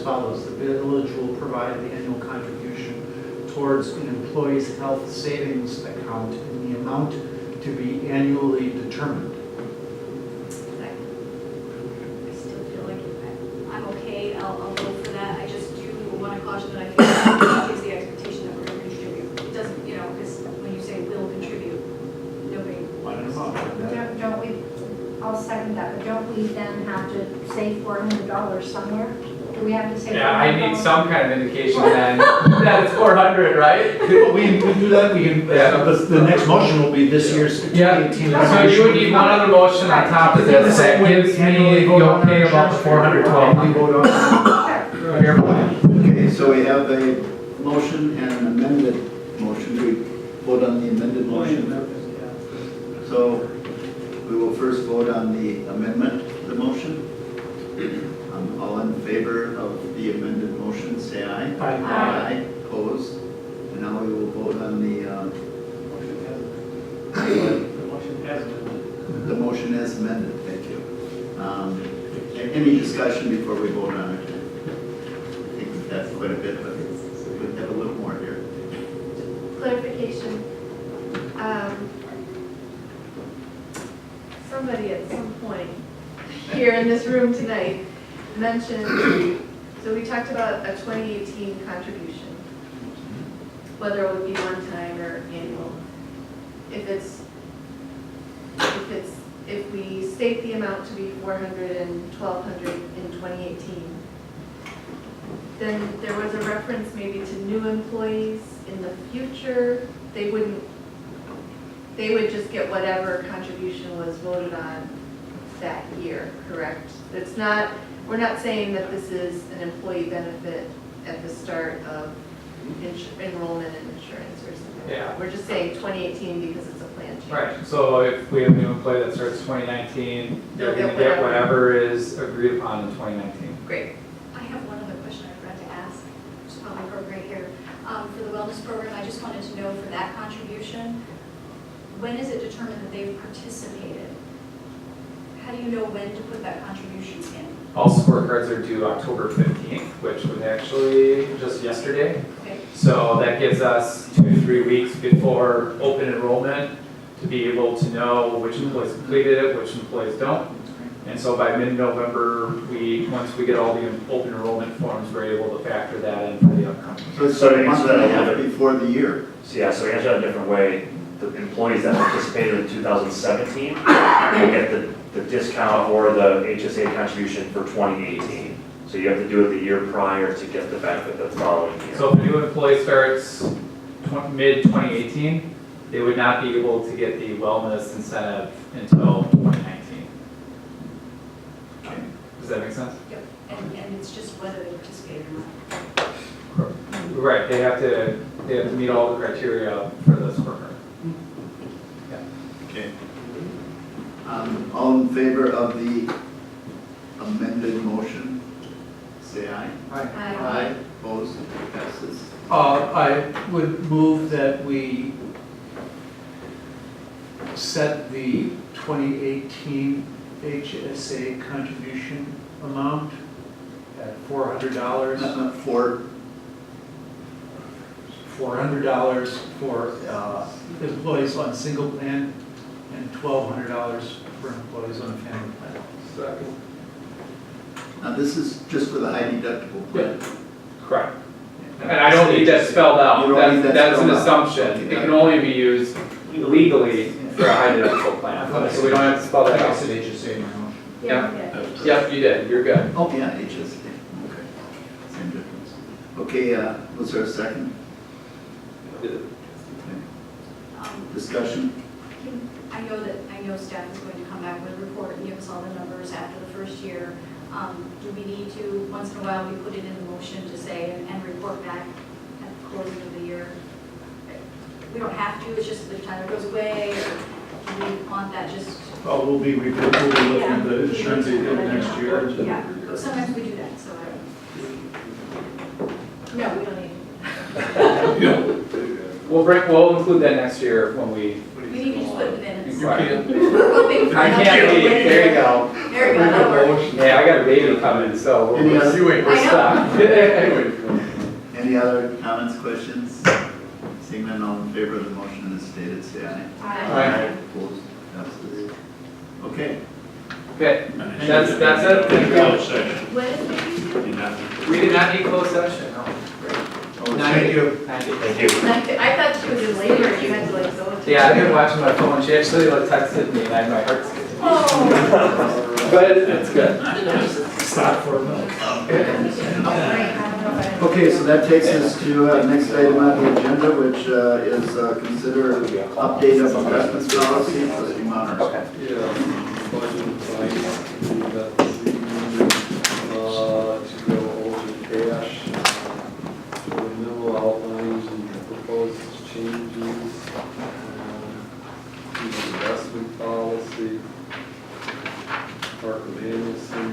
follows. The village will provide the annual contribution towards an employee's health savings account in the amount to be annually determined. I still feel like I'm okay, I'll vote for that. I just do want to caution that I feel that gives the expectation that we're going to contribute. It doesn't, because when you say will contribute, nobody. Don't we, I'll second that, but don't we then have to say $400 somewhere? Do we have to say? Yeah, I need some kind of indication then that it's 400, right? We do that, we can, the next motion will be this year's Yeah, 2018. so you would need one other motion on top of this that gives me the okay about the 412. We vote on Your plan. Okay, so we have a motion and an amended motion. Do we vote on the amended motion? So we will first vote on the amendment to the motion. All in favor of the amended motion, say aye. Aye. Opposed? And now we will vote on the motion as amended. Thank you. Any discussion before we vote on it? I think that's quite a bit, but we have a little more here. Clarification. Somebody at some point here in this room tonight mentioned, so we talked about a 2018 contribution, whether it would be one time or annual. If we state the amount to be 400 and 1,200 in 2018, then there was a reference maybe to new employees in the future. They would just get whatever contribution was voted on that year, correct? We're not saying that this is an employee benefit at the start of enrollment in insurance or something. Yeah. We're just saying 2018 because it's a plan change. Right, so if we have a new employee that starts 2019, they're They'll going to get get whatever is agreed upon in 2019. Great. I have one other question I forgot to ask, which is probably appropriate here. For the wellness program, I just wanted to know for that contribution, when is it determined that they've participated? How do you know when to put that contribution in? All scorecards are due October 15th, which was actually just yesterday. Okay. So that gives us 2 to 3 weeks before open enrollment to be able to know which employees completed it, which employees don't. And so by mid-November, once we get all the open enrollment forms, we're able to factor that in for the upcoming. So it's So to a month answer and a that a half little bit- before the year. So yeah, so to answer that a different way, the employees that participated in 2017 will get the discount or the HSA contribution for 2018. So you have to do it the year prior to get the benefit the following year. So if a new employee starts mid-2018, they would not be able to get the wellness incentive until 2019. Does that make sense? Yep. And it's just whether they participate or not. Right, they have to meet all the criteria for the scorecard. Okay. All in favor of the amended motion, say aye. Aye. Opposed? Passes. I would move that we set the 2018 HSA contribution amount at $400. $400 for employees on single plan and $1,200 for employees on family plan. Now, this is just for the high deductible plan. Correct. And I don't need that spelled out. You don't need that That's an spelled out. assumption. Okay, It got can it. only be used legally for a high deductible plan. So we don't have to spell that out. HSA in my motion. Yeah. Yep, you did. You're good. Oh, yeah, HSA. Okay. Same difference. Okay, was there a second? Okay. Discussion? I know staff is going to come back with a report and give us all the numbers after the first year. Do we need to, once in a while, we put it in the motion to say and report back at the closing of the year? We don't have to, it's just the time it goes away, or do we want that just? Well, we'll be looking at the insurance they did next year. Yeah, sometimes we do that, so no, we don't need. We'll include that next year when we. We need to just put it in the minutes. Right. We're hoping for I enough can't to wait. get There you go. Yeah, There we go, that'll work. Yeah, I got a baby coming, so Any we're, other- we're I stuck. Any other comments, questions? Seeing none, all in favor of the motion as stated, say aye. Aye. Opposed, passes. Okay, Okay, that's it. Thank you. When is the meeting? We did not need closed session, no. Thank you. Thank you. Thank you. I thought she was in labor, you had to like go to. Yeah, I've been watching my phone. She actually like texted me and I had my heart skipping. Oh. But it's good. Stop for a minute. Right. okay, so that takes us to next item on the agenda, which is consider update of investments policy. Trustee Moners. Okay. Yeah, budget and finance, we met this evening, to go over cash. The memo outlines and proposed changes, to the investment policy. Mark Manuson,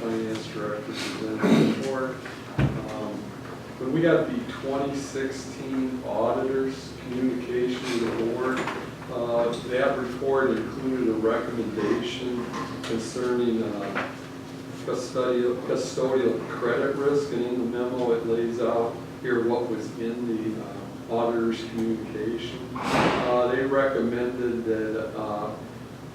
finance director, presented the report. When we got the 2016 auditors communication to the board, that report included a recommendation concerning custodial credit risk, and in the memo it lays out here what was in the auditor's communication. They recommended that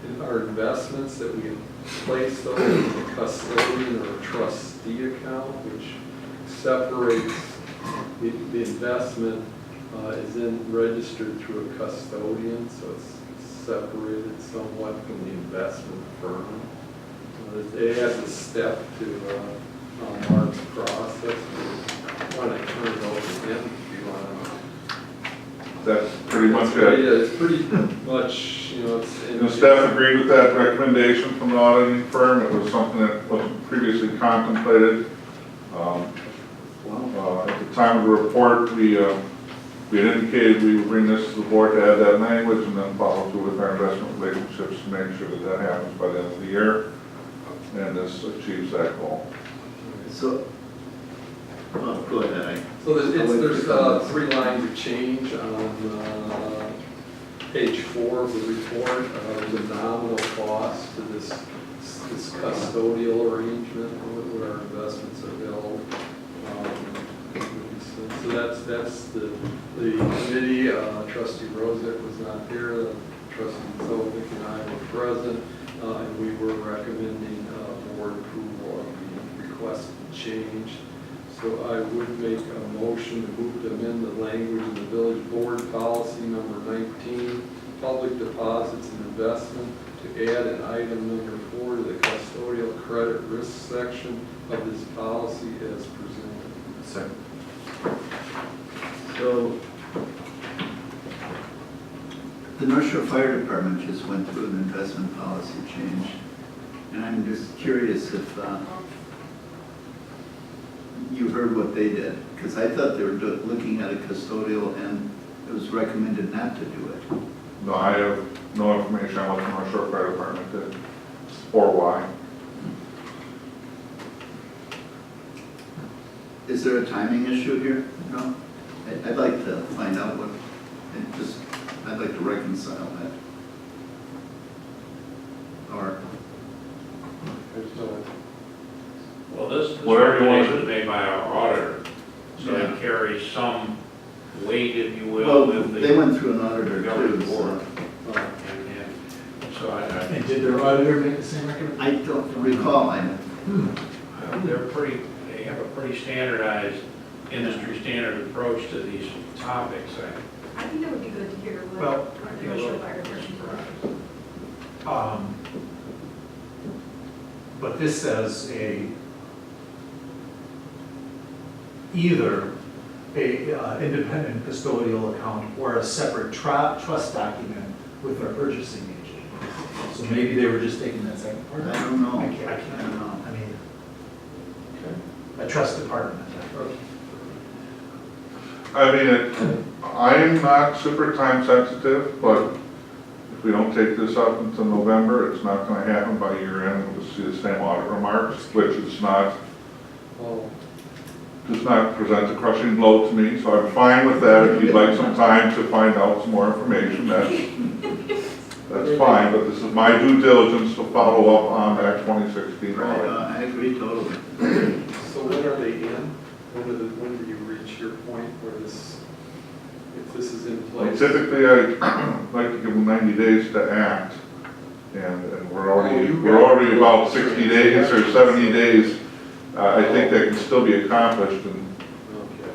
in our investments that we place those in a custodian or a trustee account, which separates the investment is then registered through a custodian, so it's separated somewhat from the investment firm. It adds a step to Mark's process. Why don't I turn it over to him if you want to. That's pretty much Yeah, it. it's pretty much, it's. The staff agreed with that recommendation from the auditing firm. It was something that wasn't previously contemplated. At the time of the report, we had indicated we would bring this to the board to add that language and then follow through with our investment relationships to make sure that that happens by the end of the year. And this achieves that goal. So, go ahead. So there's 3 lines of change on page 4 of the report. There's a nominal cost to this custodial arrangement where our investments are held. So that's the committee. Trustee Rozek was not here. Trustee Zovic and I were present, and we were recommending board approval of the requested change. So I would make a motion to move to amend the language in the village board policy number 19, public deposits and investment, to add an item number 4 to the custodial credit risk section of this policy as presented. Second. So, the North Shore Fire Department just went through an investment policy change, and I'm just curious if you heard what they did, because I thought they were looking at a custodial and it was recommended not to do it. No, I have no information on what the North Shore Fire Department did or why. Is there a timing issue here? No? I'd like to find out what, I'd like to reconcile that. Or, Well, this Whatever you want. recommendation was made by our auditor, so Yeah. it carries some weight, if you will, well, with the they went through an auditor governing too, board. so And so And did their auditor make the same recommendation? I don't recall. they have a pretty standardized, industry standard approach to these topics. I think that would be good to hear Well, what the North Shore Fire Department. But this says either a independent custodial account or a separate trust document with our purchasing agent. So maybe they were just taking that second part. I don't know. I can't, I don't know. I mean, a trust department. I mean, I'm not super time sensitive, but if we don't take this up until November, it's not going to happen by year end. We'll see the same audit remarks, which is not, does not present a crushing blow to me. So I'm fine with that. If you'd like some time to find out some more information, that's that's fine, but this is my due diligence to follow up on that 2016 Right, audit. I agree totally. So when are they in? When do you reach your point where this, if this is in Well, place? typically, I like to give them 90 days to act, and we're already, you we're got- already about 60 days or 70 days. I think that can still be accomplished Okay.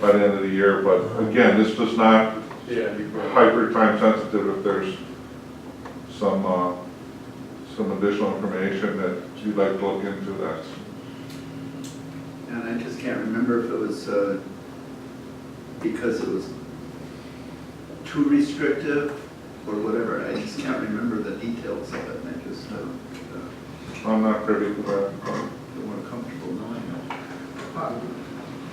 by the end of the year, but again, this does not Yeah, you've got. hyper time sensitive if there's some additional information that you'd like to look into, that's, And I just can't remember if it was because it was too restrictive or whatever. I just can't remember the details of it, and I just I'm not privy to that. feel more comfortable knowing it.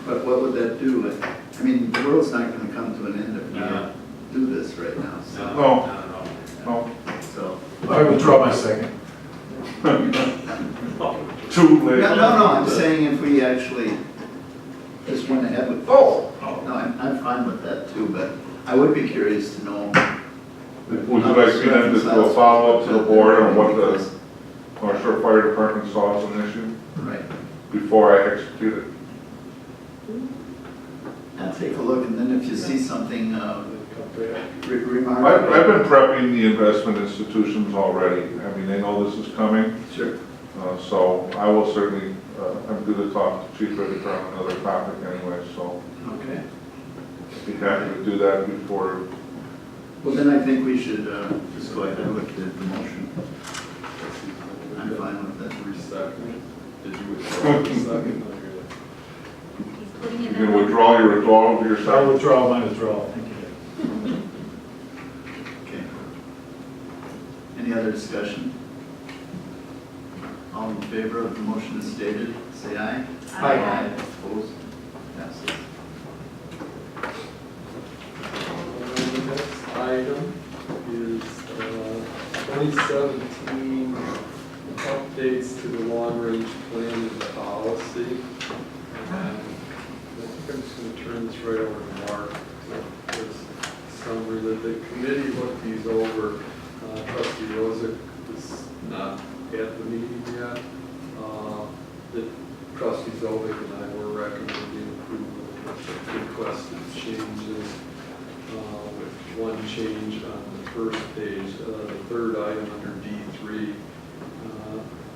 But what would that do? I mean, the world's not going to come to an end if we No. do this right now, so. No. Not at all. No, So. I withdraw my second. too late. No, I'm saying if we actually just went ahead with. Oh. No, I'm fine with that too, but I would be curious to know. Would you like me then to do a follow-up to the board on what the North Shore Fire Department saw as an issue Right. before I execute it? And take a look, and then if you see something I've remarkable. been prepping the investment institutions already. I mean, they know this is coming, Sure. so I will certainly, I'm good to talk to Chief Ritter on another topic anyway, so Okay. I'd be happy to do that before. Well, then I think we should just go ahead with the motion. I'm fine with that. Second. Did you withdraw the second? He's putting You it can in. withdraw your withdrawal of your I second. withdraw my withdrawal, thank you. Okay. Any other discussion? All in favor of the motion as stated, say aye. Aye. Opposed? Passes. The next item is 2017 updates to the long-range plan and policy. I think I'm just going to turn this right over to Mark. This summary that the committee looked these over. Trustee Rosa is not at the meeting yet. The trustee Zovic and I were recommending approval of the requested changes, with one change on the first page, the third item under D3,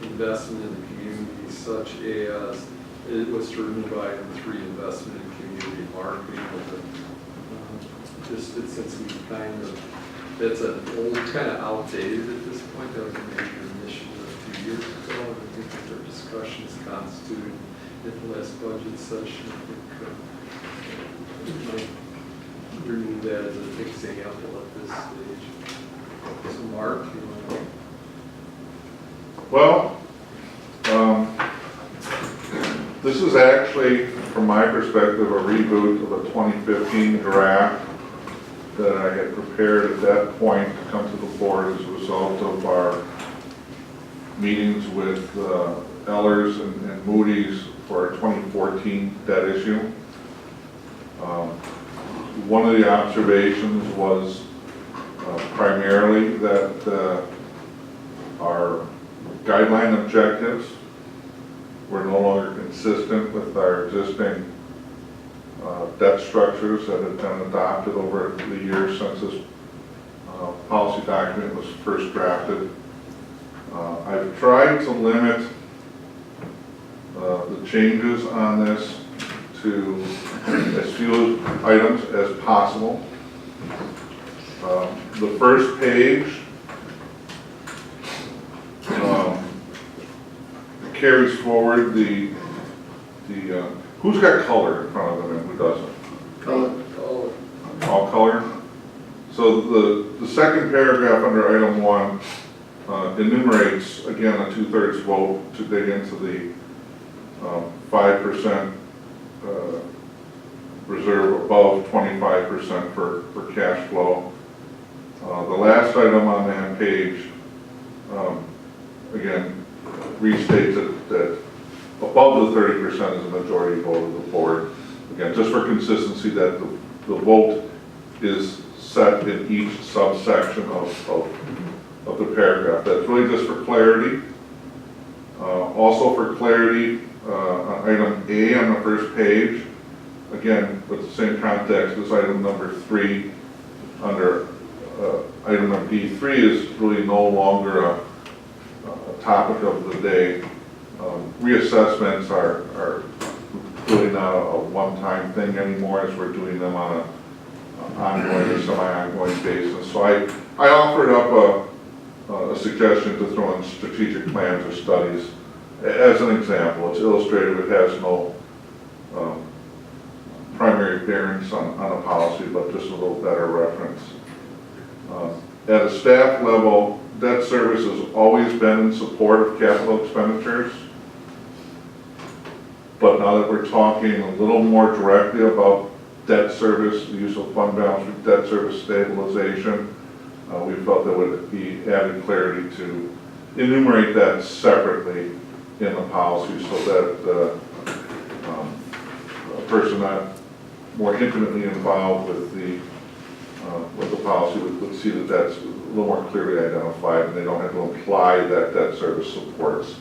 investment in the community, such as, it was to remove item 3, investment in community marketing, but just since we kind of, that's an old, kind of outdated at this point. That was a major initiative a few years ago, and I think that their discussions constituted at the last budget session. I think we might remove that as an example at this stage. So Mark, you want to? Well, this is actually, from my perspective, a reboot of a 2015 draft that I had prepared at that point to come to the board as a result of our meetings with Ellers and Moody's for our 2014 debt issue. One of the observations was primarily that our guideline objectives were no longer consistent with our existing debt structures that had been adopted over the years since this policy document was first drafted. I've tried to limit the changes on this to as few items as possible. The first page carries forward the who's got color in front of them and who doesn't? Color. All color? So the second paragraph under item 1 enumerates, again, a 2/3 vote to dig into the 5% reserve above 25% for cash flow. The last item on that page, again, restates that above the 30% is a majority vote of the board. Again, just for consistency, that the vote is set in each subsection of of the paragraph. That's really just for clarity. Also for clarity, on item A on the first page, again, with the same context as item number 3, under item number D3 is really no longer a topic of the day. Reassessments are really not a one-time thing anymore, as we're doing them on an ongoing or semi-ongoing basis. So I offered up a suggestion to throw in strategic plans or studies as an example. It's illustrative, it has no primary bearings on a policy, but just a little better reference. At a staff level, debt service has always been in support of capital expenditures. But now that we're talking a little more directly about debt service, the use of fund balance for debt service stabilization, we felt there would be added clarity to enumerate that separately in the policy so that a person not more intimately involved with the policy would see that that's a little more clearly identified, and they don't have to imply that debt service supports